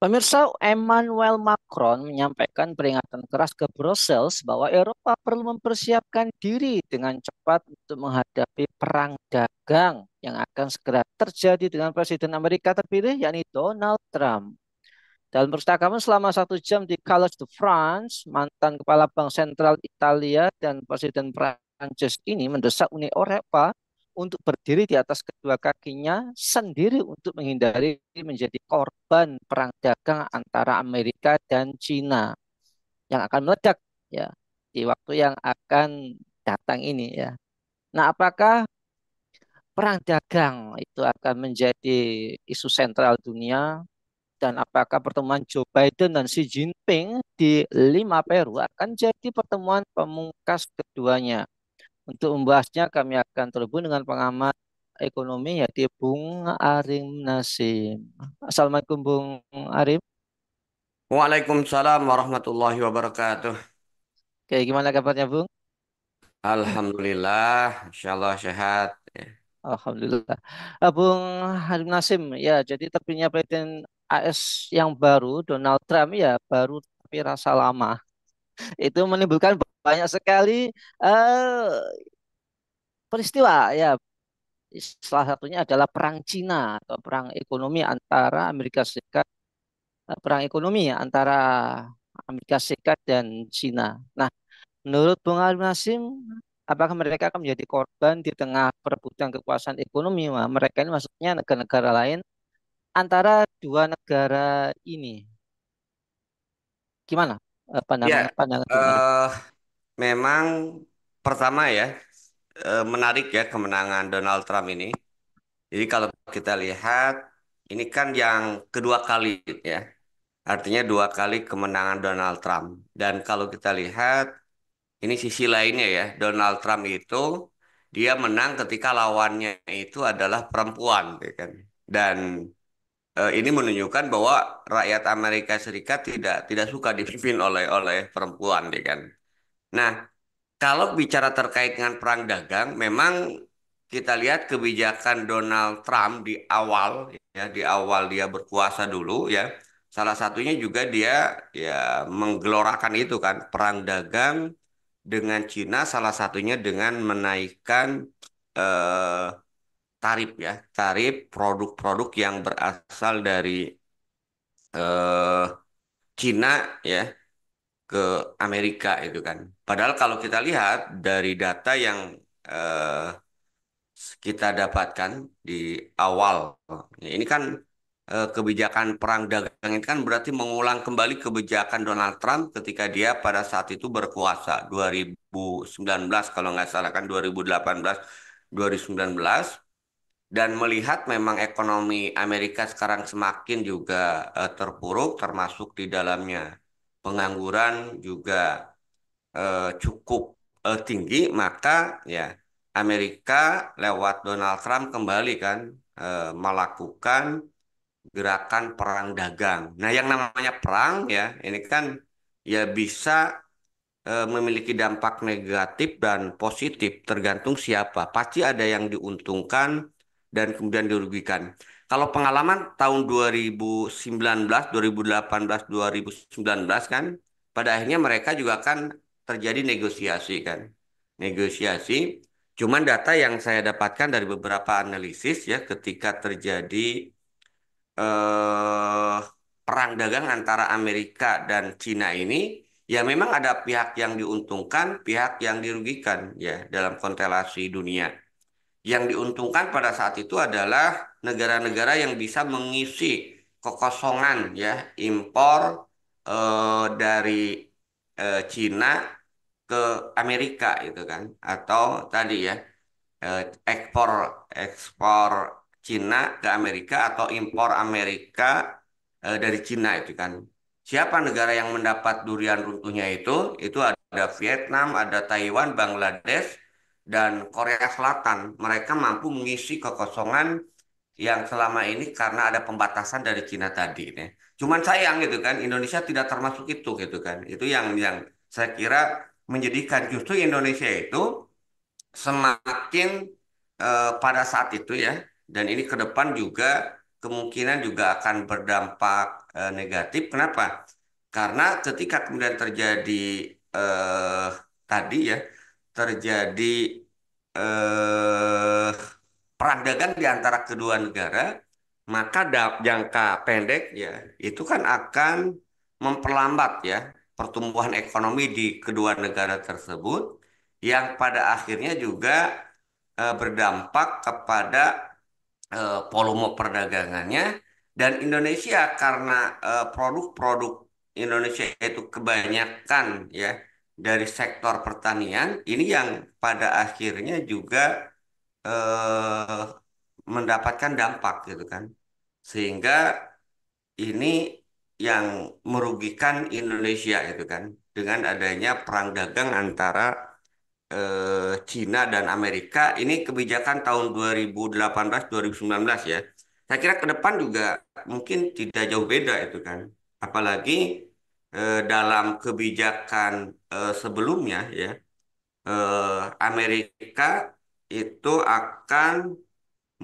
Pemirsa, Emmanuel Macron menyampaikan peringatan keras ke Brussels bahwa Eropa perlu mempersiapkan diri dengan cepat untuk menghadapi perang dagang yang akan segera terjadi dengan Presiden Amerika terpilih, yakni Donald Trump. Dalam percakapan selama 1 jam di Collège de France, mantan Kepala Bank Sentral Italia dan Presiden Prancis ini mendesak Uni Eropa untuk berdiri di atas kedua kakinya sendiri untuk menghindari menjadi korban perang dagang antara Amerika dan Cina yang akan meledak ya di waktu yang akan datang ini ya. Nah, apakah perang dagang itu akan menjadi isu sentral dunia dan apakah pertemuan Joe Biden dan Xi Jinping di Lima Peru akan jadi pertemuan pemungkas keduanya? Untuk membahasnya kami akan terhubung dengan pengamat ekonomi yaitu Bung Arim Nasim. Assalamualaikum Bung Arim. Waalaikumsalam warahmatullahi wabarakatuh. Oke, gimana kabarnya Bung? Alhamdulillah, insyaallah sehat. Alhamdulillah. Bung Arim Nasim, ya jadi terpilihnya Presiden AS yang baru, Donald Trump ya baru tapi rasa lama. Itu menimbulkan banyak sekali eh, peristiwa ya. Salah satunya adalah perang Cina atau perang ekonomi antara Amerika Serikat, perang ekonomi ya, antara Amerika Serikat dan Cina. Nah, menurut Bung Ali Nasim, apakah mereka akan menjadi korban di tengah perebutan kekuasaan ekonomi? Wah, mereka ini maksudnya negara-negara lain antara dua negara ini. Gimana Ya, pandangan Bung Arif? eh memang pertama ya, menarik ya kemenangan Donald Trump ini. Jadi kalau kita lihat, ini kan yang kedua kali ya. Artinya dua kali kemenangan Donald Trump. Dan kalau kita lihat, ini sisi lainnya ya, Donald Trump itu dia menang ketika lawannya itu adalah perempuan, ya kan. Dan ini menunjukkan bahwa rakyat Amerika Serikat tidak suka dipimpin oleh oleh perempuan, ya kan. Nah, kalau bicara terkait dengan perang dagang, memang kita lihat kebijakan Donald Trump di awal, ya di awal dia berkuasa dulu, ya. Salah satunya juga dia ya menggelorakan itu kan perang dagang dengan Cina, salah satunya dengan menaikkan eh, tarif ya, tarif produk-produk yang berasal dari eh, Cina ya ke Amerika itu kan. Padahal kalau kita lihat dari data yang eh, kita dapatkan di awal, ya ini kan kebijakan perang dagang ini kan berarti mengulang kembali kebijakan Donald Trump ketika dia pada saat itu berkuasa 2019 kalau nggak salah kan 2018 2019 dan melihat memang ekonomi Amerika sekarang semakin juga terpuruk, termasuk di dalamnya pengangguran juga cukup tinggi, maka ya Amerika lewat Donald Trump kembali kan melakukan gerakan perang dagang. Nah, yang namanya perang ya, ini kan ya bisa memiliki dampak negatif dan positif tergantung siapa. Pasti ada yang diuntungkan dan kemudian dirugikan. Kalau pengalaman tahun 2019, 2018, 2019 kan, pada akhirnya mereka juga kan terjadi negosiasi kan. Negosiasi. Cuman data yang saya dapatkan dari beberapa analisis ya ketika terjadi eh, perang dagang antara Amerika dan Cina ini, ya memang ada pihak yang diuntungkan, pihak yang dirugikan ya dalam konstelasi dunia. Yang diuntungkan pada saat itu adalah negara-negara yang bisa mengisi kekosongan ya impor dari Cina ke Amerika itu kan, atau tadi ya eh, ekspor ekspor Cina ke Amerika atau impor Amerika dari Cina itu kan. Siapa negara yang mendapat durian runtuhnya itu? Itu ada Vietnam, ada Taiwan, Bangladesh, dan Korea Selatan. Mereka mampu mengisi kekosongan yang selama ini karena ada pembatasan dari Cina tadi. Ya. Cuman sayang gitu kan, Indonesia tidak termasuk itu gitu kan. Itu yang saya kira menjadikan justru Indonesia itu semakin pada saat itu ya, dan ini ke depan juga kemungkinan juga akan berdampak negatif. Kenapa? Karena ketika kemudian terjadi eh, tadi ya, terjadi eh, perang dagang di antara kedua negara, maka jangka pendek ya itu kan akan memperlambat ya pertumbuhan ekonomi di kedua negara tersebut yang pada akhirnya juga berdampak kepada volume perdagangannya dan Indonesia karena produk-produk Indonesia itu kebanyakan ya dari sektor pertanian ini yang pada akhirnya juga eh, mendapatkan dampak gitu kan. Sehingga ini yang merugikan Indonesia itu kan dengan adanya perang dagang antara Cina dan Amerika. Ini kebijakan tahun 2018-2019 ya. Saya kira ke depan juga mungkin tidak jauh beda itu kan. Apalagi dalam kebijakan sebelumnya ya, Amerika itu akan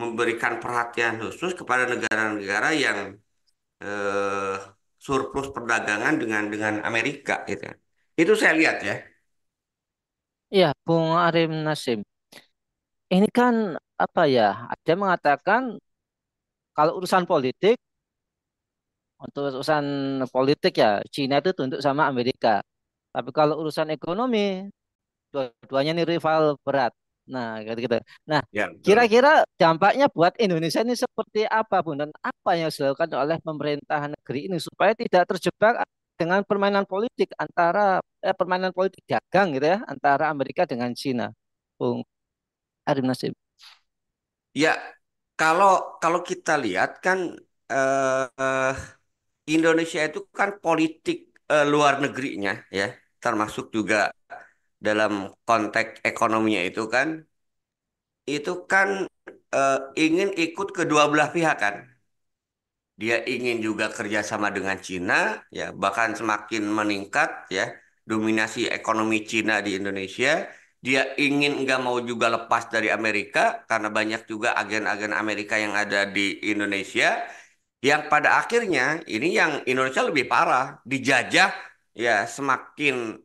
memberikan perhatian khusus kepada negara-negara yang eh, surplus perdagangan dengan Amerika gitu. Itu saya lihat ya. Iya, Bung Arim Nasim. Ini kan apa ya? Ada yang mengatakan kalau urusan politik, untuk urusan politik ya Cina itu tunduk sama Amerika. Tapi kalau urusan ekonomi, dua-duanya ini rival berat. Nah, gitu-gitu. Nah, Ya, betul. kira-kira dampaknya buat Indonesia ini seperti apa, Bun? Dan apa yang harus dilakukan oleh pemerintah negeri ini supaya tidak terjebak dengan permainan politik permainan politik dagang gitu ya antara Amerika dengan Cina, Bung Arim Nasim. Ya, kalau kalau kita lihat kan eh, Indonesia itu kan politik luar negerinya ya, termasuk juga dalam konteks ekonominya itu kan ingin ikut kedua belah pihak kan. Dia ingin juga kerjasama dengan Cina, ya bahkan semakin meningkat ya dominasi ekonomi Cina di Indonesia. Dia ingin nggak mau juga lepas dari Amerika karena banyak juga agen-agen Amerika yang ada di Indonesia. Yang pada akhirnya ini yang Indonesia lebih parah, dijajah ya semakin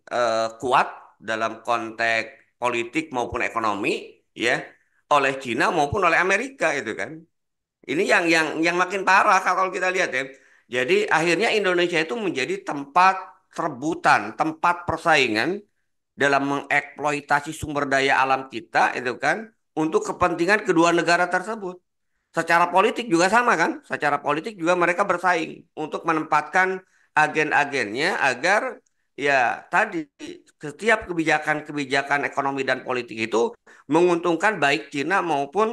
kuat dalam konteks politik maupun ekonomi ya oleh Cina maupun oleh Amerika itu kan. Ini yang makin parah kalau kita lihat ya. Jadi akhirnya Indonesia itu menjadi tempat rebutan, tempat persaingan dalam mengeksploitasi sumber daya alam kita itu kan untuk kepentingan kedua negara tersebut. Secara politik juga sama kan? Secara politik juga mereka bersaing untuk menempatkan agen-agennya agar ya tadi setiap kebijakan-kebijakan ekonomi dan politik itu menguntungkan baik Cina maupun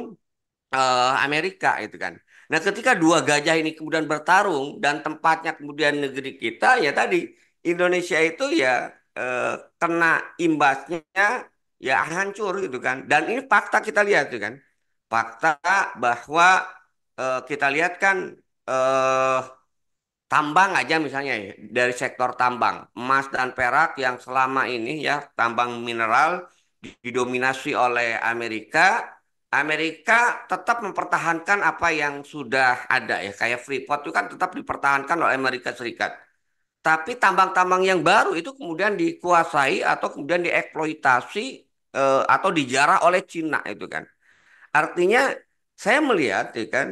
Amerika itu kan. Nah, ketika dua gajah ini kemudian bertarung dan tempatnya kemudian negeri kita ya tadi Indonesia itu ya eh, kena imbasnya ya hancur gitu kan. Dan ini fakta kita lihat tuh kan. Fakta bahwa kita lihat kan eh, tambang aja misalnya ya, dari sektor tambang, emas dan perak yang selama ini ya tambang mineral didominasi oleh Amerika, Amerika tetap mempertahankan apa yang sudah ada ya, kayak Freeport itu kan tetap dipertahankan oleh Amerika Serikat. Tapi tambang-tambang yang baru itu kemudian dikuasai atau kemudian dieksploitasi atau dijarah oleh Cina itu kan. Artinya saya melihat ya kan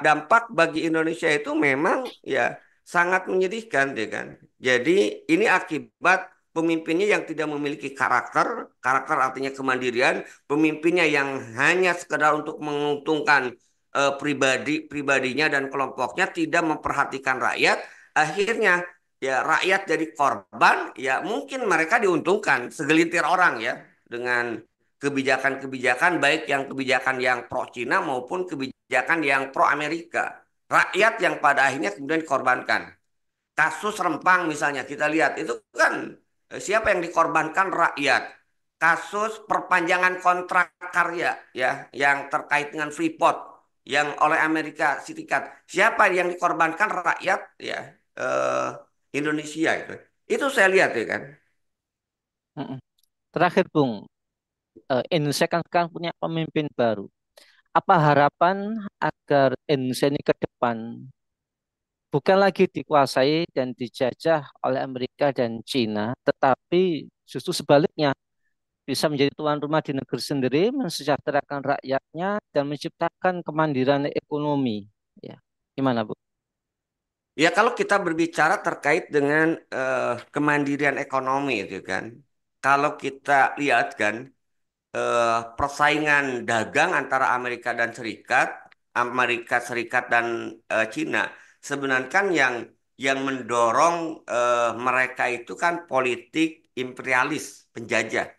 dampak bagi Indonesia itu memang ya sangat menyedihkan ya kan. Jadi ini akibat pemimpinnya yang tidak memiliki karakter, karakter artinya kemandirian, pemimpinnya yang hanya sekedar untuk menguntungkan pribadinya dan kelompoknya tidak memperhatikan rakyat, akhirnya ya rakyat jadi korban, ya mungkin mereka diuntungkan segelintir orang ya dengan kebijakan-kebijakan baik yang kebijakan yang pro Cina maupun kebijakan yang pro Amerika. Rakyat yang pada akhirnya kemudian dikorbankan. Kasus Rempang misalnya kita lihat itu kan siapa yang dikorbankan rakyat. Kasus perpanjangan kontrak karya ya yang terkait dengan Freeport yang oleh Amerika Serikat. Siapa yang dikorbankan rakyat ya eh, Indonesia itu. Itu saya lihat ya kan. Mm-mm. Terakhir, Bung, Indonesia kan sekarang punya pemimpin baru. Apa harapan agar Indonesia ini ke depan bukan lagi dikuasai dan dijajah oleh Amerika dan Cina, tetapi justru sebaliknya bisa menjadi tuan rumah di negeri sendiri, mensejahterakan rakyatnya dan menciptakan kemandirian ekonomi. Ya, gimana Bu? Ya kalau kita berbicara terkait dengan kemandirian ekonomi itu kan, kalau kita lihat kan persaingan dagang antara Amerika Serikat dan Cina, sebenarnya kan yang mendorong mereka itu kan politik imperialis, penjajah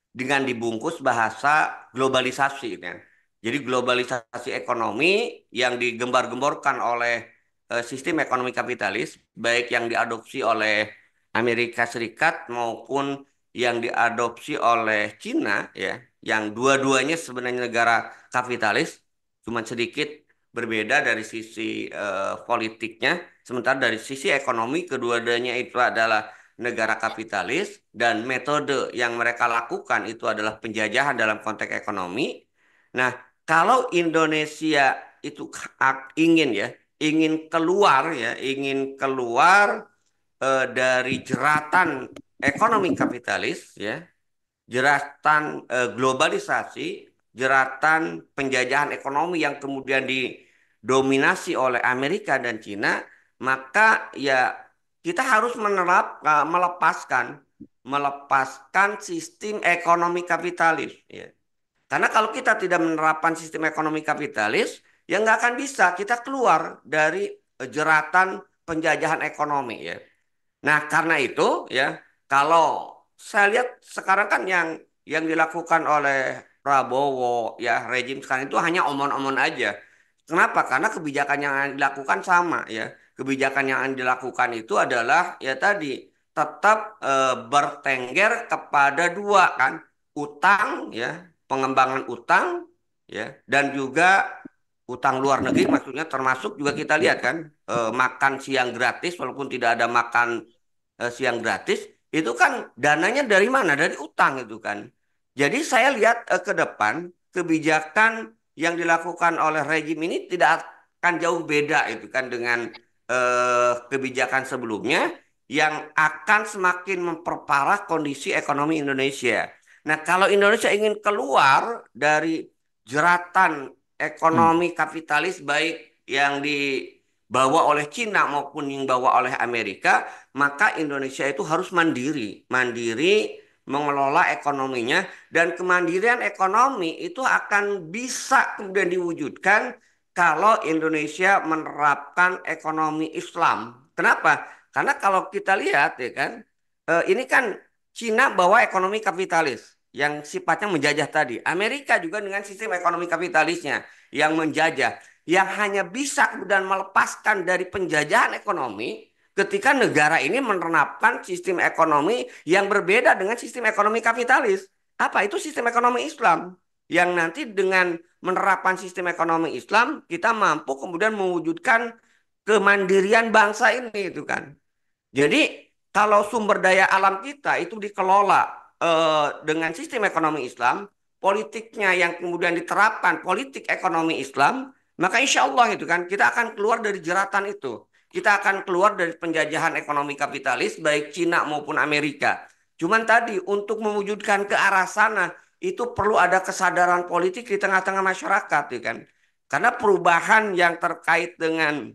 dengan dibungkus bahasa globalisasi kan. Jadi globalisasi ekonomi yang digembar-gemborkan oleh sistem ekonomi kapitalis, baik yang diadopsi oleh Amerika Serikat maupun yang diadopsi oleh Cina ya, yang dua-duanya sebenarnya negara kapitalis, cuma sedikit berbeda dari sisi politiknya, sementara dari sisi ekonomi kedua-duanya itu adalah negara kapitalis dan metode yang mereka lakukan itu adalah penjajahan dalam konteks ekonomi. Nah, kalau Indonesia itu ingin keluar dari jeratan ekonomi kapitalis ya, jeratan globalisasi, jeratan penjajahan ekonomi yang kemudian didominasi oleh Amerika dan Cina, maka ya kita harus melepaskan sistem ekonomi kapitalis. Ya. Karena kalau kita tidak menerapkan sistem ekonomi kapitalis, ya nggak akan bisa kita keluar dari jeratan penjajahan ekonomi ya. Nah, karena itu ya, kalau saya lihat sekarang kan yang dilakukan oleh Prabowo ya, rejim sekarang itu hanya omon-omon aja. Kenapa? Karena kebijakan yang dilakukan sama ya. Kebijakan yang dilakukan itu adalah ya tadi tetap bertengger kepada dua kan, utang ya, pengembangan utang ya, dan juga utang luar negeri maksudnya termasuk juga kita lihat kan makan siang gratis walaupun tidak ada makan siang gratis itu kan dananya dari mana? Dari utang itu kan. Jadi saya lihat ke depan kebijakan yang dilakukan oleh rejim ini tidak akan jauh beda itu kan dengan kebijakan sebelumnya yang akan semakin memperparah kondisi ekonomi Indonesia. Nah, kalau Indonesia ingin keluar dari jeratan Hmm. ekonomi kapitalis baik yang dibawa oleh Cina maupun yang dibawa oleh Amerika, maka Indonesia itu harus mandiri, mandiri mengelola ekonominya dan kemandirian ekonomi itu akan bisa kemudian diwujudkan kalau Indonesia menerapkan ekonomi Islam. Kenapa? Karena kalau kita lihat ya kan, ini kan Cina bawa ekonomi kapitalis yang sifatnya menjajah tadi. Amerika juga dengan sistem ekonomi kapitalisnya yang menjajah, yang hanya bisa kemudian melepaskan dari penjajahan ekonomi ketika negara ini menerapkan sistem ekonomi yang berbeda dengan sistem ekonomi kapitalis. Apa itu sistem ekonomi Islam? Yang nanti dengan menerapkan sistem ekonomi Islam, kita mampu kemudian mewujudkan kemandirian bangsa ini itu kan. Jadi kalau sumber daya alam kita itu dikelola dengan sistem ekonomi Islam, politiknya yang kemudian diterapkan politik ekonomi Islam, maka insya Allah itu kan kita akan keluar dari jeratan itu. Kita akan keluar dari penjajahan ekonomi kapitalis baik Cina maupun Amerika. Cuman tadi untuk mewujudkan ke arah sana itu perlu ada kesadaran politik di tengah-tengah masyarakat ya kan. Karena perubahan yang terkait dengan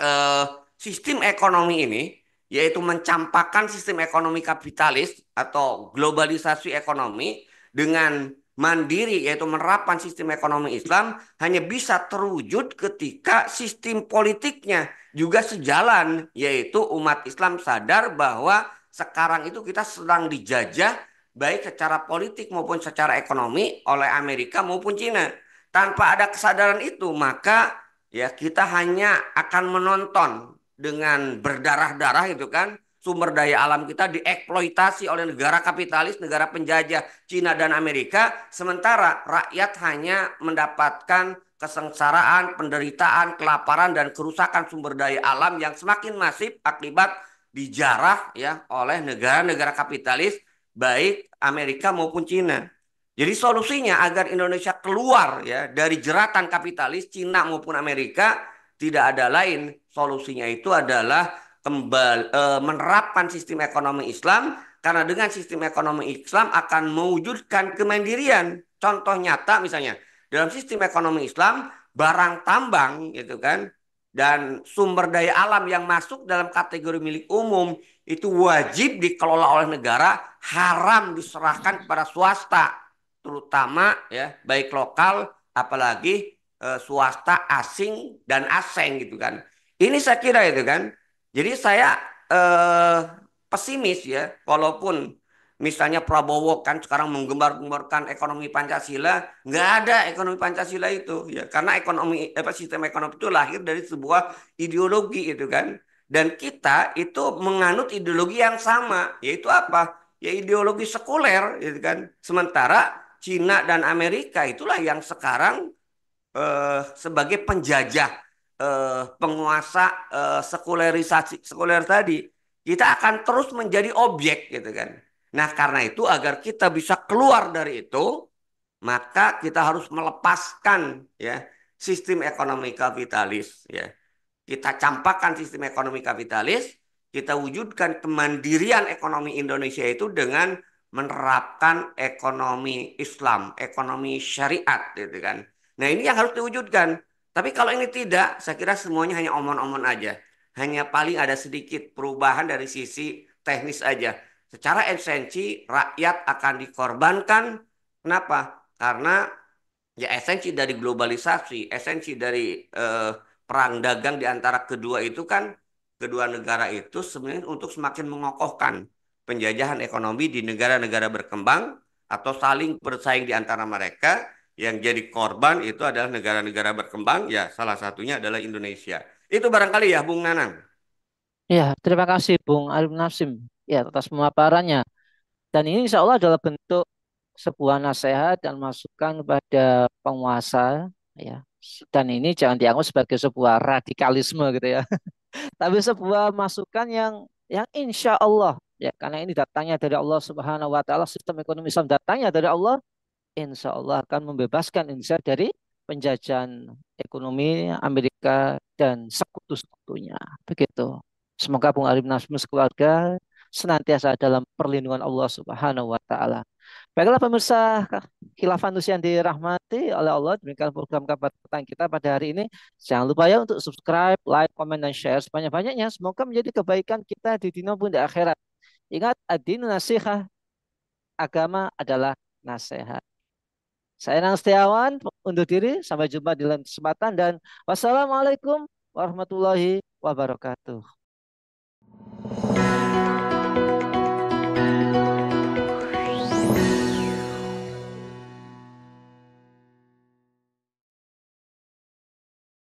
eh, sistem ekonomi ini, yaitu mencampakkan sistem ekonomi kapitalis atau globalisasi ekonomi dengan mandiri, yaitu menerapkan sistem ekonomi Islam, hanya bisa terwujud ketika sistem politiknya juga sejalan, yaitu umat Islam sadar bahwa sekarang itu kita sedang dijajah baik secara politik maupun secara ekonomi oleh Amerika maupun Cina. Tanpa ada kesadaran itu, maka ya kita hanya akan menonton dengan berdarah-darah itu kan sumber daya alam kita dieksploitasi oleh negara kapitalis, negara penjajah Cina dan Amerika, sementara rakyat hanya mendapatkan kesengsaraan, penderitaan, kelaparan dan kerusakan sumber daya alam yang semakin masif akibat dijarah ya oleh negara-negara kapitalis baik Amerika maupun Cina. Jadi solusinya agar Indonesia keluar ya dari jeratan kapitalis Cina maupun Amerika tidak ada lain. Solusinya itu adalah menerapkan sistem ekonomi Islam karena dengan sistem ekonomi Islam akan mewujudkan kemandirian. Contoh nyata misalnya dalam sistem ekonomi Islam barang tambang gitu kan dan sumber daya alam yang masuk dalam kategori milik umum itu wajib dikelola oleh negara, haram diserahkan kepada swasta terutama ya baik lokal apalagi swasta asing dan asing gitu kan. Ini saya kira itu kan. Jadi saya eh, pesimis ya walaupun misalnya Prabowo kan sekarang menggembar-gemborkan ekonomi Pancasila, nggak ada ekonomi Pancasila itu ya karena ekonomi apa sistem ekonomi itu lahir dari sebuah ideologi itu kan. Dan kita itu menganut ideologi yang sama, yaitu apa? Ya ideologi sekuler gitu kan. Sementara Cina dan Amerika itulah yang sekarang sebagai penjajah penguasa sekulerisasi sekuler tadi kita akan terus menjadi objek gitu kan. Nah, karena itu agar kita bisa keluar dari itu, maka kita harus melepaskan ya sistem ekonomi kapitalis ya. Kita campakkan sistem ekonomi kapitalis, kita wujudkan kemandirian ekonomi Indonesia itu dengan menerapkan ekonomi Islam, ekonomi syariat gitu kan. Nah, ini yang harus diwujudkan. Tapi kalau ini tidak, saya kira semuanya hanya omon-omon aja. Hanya paling ada sedikit perubahan dari sisi teknis aja. Secara esensi rakyat akan dikorbankan. Kenapa? Karena ya esensi dari globalisasi, esensi dari perang dagang di antara kedua itu kan kedua negara itu sebenarnya untuk semakin mengokohkan penjajahan ekonomi di negara-negara berkembang atau saling bersaing di antara mereka yang jadi korban itu adalah negara-negara berkembang ya salah satunya adalah Indonesia. Itu barangkali ya Bung Nanang. Ya, terima kasih Bung Arif Nasim ya atas pemaparannya. Dan ini insya Allah adalah bentuk sebuah nasihat dan masukan kepada penguasa ya. Dan ini jangan dianggap sebagai sebuah radikalisme gitu ya. Tapi sebuah masukan yang insya Allah ya karena ini datangnya dari Allah Subhanahu Wa Taala, sistem ekonomi Islam datangnya dari Allah, insya Allah akan membebaskan Indonesia dari penjajahan ekonomi Amerika dan sekutu-sekutunya. Begitu. Semoga Bung Arif Nasmi sekeluarga senantiasa dalam perlindungan Allah Subhanahu wa taala. Baiklah pemirsa Khilafah Nus yang dirahmati oleh Allah, demikian program kabar petang kita pada hari ini. Jangan lupa ya untuk subscribe, like, comment, dan share sebanyak-banyaknya. Semoga menjadi kebaikan kita di dunia pun di akhirat. Ingat, ad-din nasihah, agama adalah nasihat. Saya Nang Setiawan undur diri. Sampai jumpa di lain kesempatan dan wassalamualaikum warahmatullahi wabarakatuh.